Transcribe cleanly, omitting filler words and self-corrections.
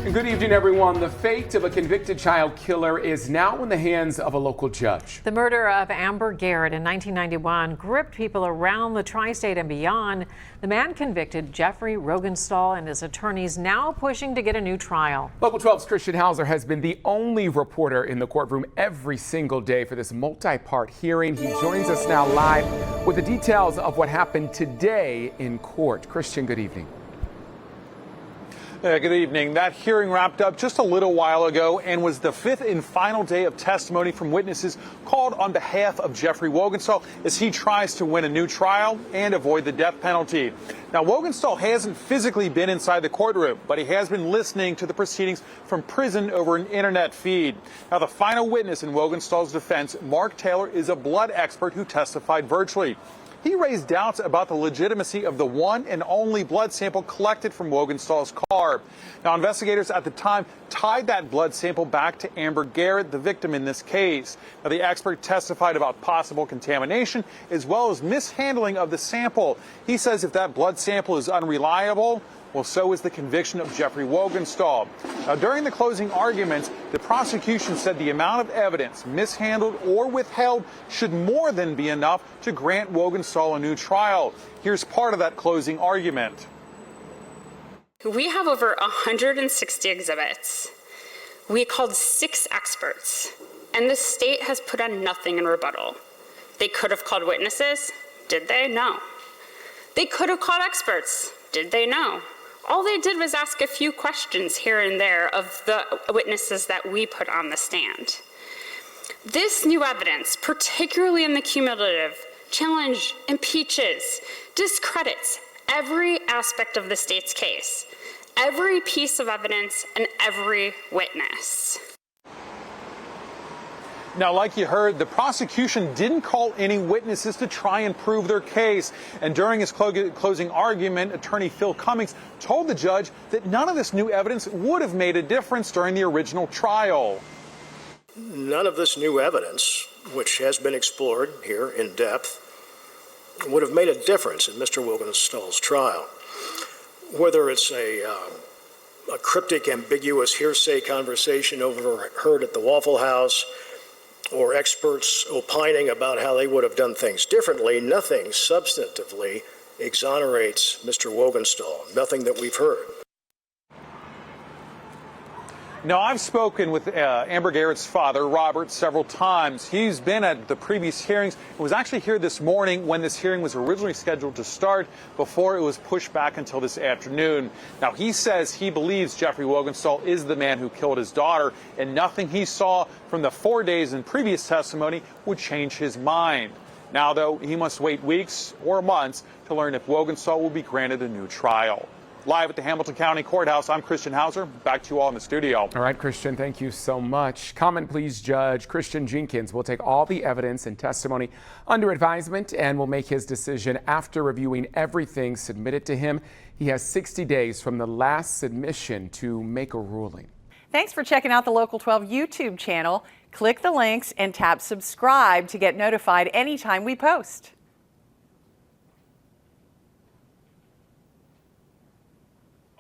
Good evening, everyone. The fate of a convicted child killer is now in the hands of a local judge. The murder of Amber Garrett in 1991 gripped people around the tri-state and beyond. The man convicted, Jeffrey Rogenstahl, and his attorneys now pushing to get a new trial. Local 12's Christian Hauser has been the only reporter in the courtroom every single day for this multi-part hearing. He joins us now live with the details of what happened today in court. Christian, good evening. Good evening. That hearing wrapped up just a little while ago and was the fifth and final day of testimony from witnesses called on behalf of Jeffrey Rogenstahl as he tries to win a new trial and avoid the death penalty. Now, Rogenstahl hasn't physically been inside the courtroom, but he has been listening to the proceedings from prison over an internet feed. Now, the final witness in Rogenstahl's defense, Mark Taylor, is a blood expert who testified virtually. He raised doubts about the legitimacy of the one and only blood sample collected from Rogenstahl's car. Now, investigators at the time tied that blood sample back to Amber Garrett, the victim in this case. Now, the expert testified about possible contamination as well as mishandling of the sample. He says if that blood sample is unreliable, well, so is the conviction of Jeffrey Rogenstahl. Now, during the closing arguments, the prosecution said the amount of evidence mishandled or withheld should more than be enough to grant Rogenstahl a new trial. Here's part of that closing argument. We have over 160 exhibits. We called 6 experts, and the state has put on nothing in rebuttal. They could have called witnesses. Did they? No. They could have called experts. Did they? No. All they did was ask a few questions here and there of the witnesses that we put on the stand. This new evidence, particularly in the cumulative, challenge, impeaches, discredits every aspect of the state's case, every piece of evidence, and every witness. Now, like you heard, the prosecution didn't call any witnesses to try and prove their case. And during his closing argument, attorney Phil Cummings told the judge that none of this new evidence would have made a difference during the original trial. None of this new evidence, which has been explored here in depth, would have made a difference in Mr. Rogenstahl's trial. Whether it's a cryptic, ambiguous hearsay conversation overheard at the Waffle House, or experts opining about how they would have done things differently, nothing substantively exonerates Mr. Rogenstahl, nothing that we've heard. Now, I've spoken with Amber Garrett's father, Robert, several times. He's been at the previous hearings and was actually here this morning when this hearing was originally scheduled to start before it was pushed back until this afternoon. Now, he says he believes Jeffrey Rogenstahl is the man who killed his daughter, and nothing he saw from the 4 days in previous testimony would change his mind. Now, though, he must wait weeks or months to learn if Rogenstahl will be granted a new trial. Live at the Hamilton County Courthouse, I'm Christian Hauser. Back to you all in the studio. All right, Christian, thank you so much. Comment, please, Judge Christian Jenkins will take all the evidence and testimony under advisement and will make his decision after reviewing everything submitted to him. He has 60 days from the last submission to make a ruling. Thanks for checking out the Local 12 YouTube channel. Click the links and tap subscribe to get notified anytime we post.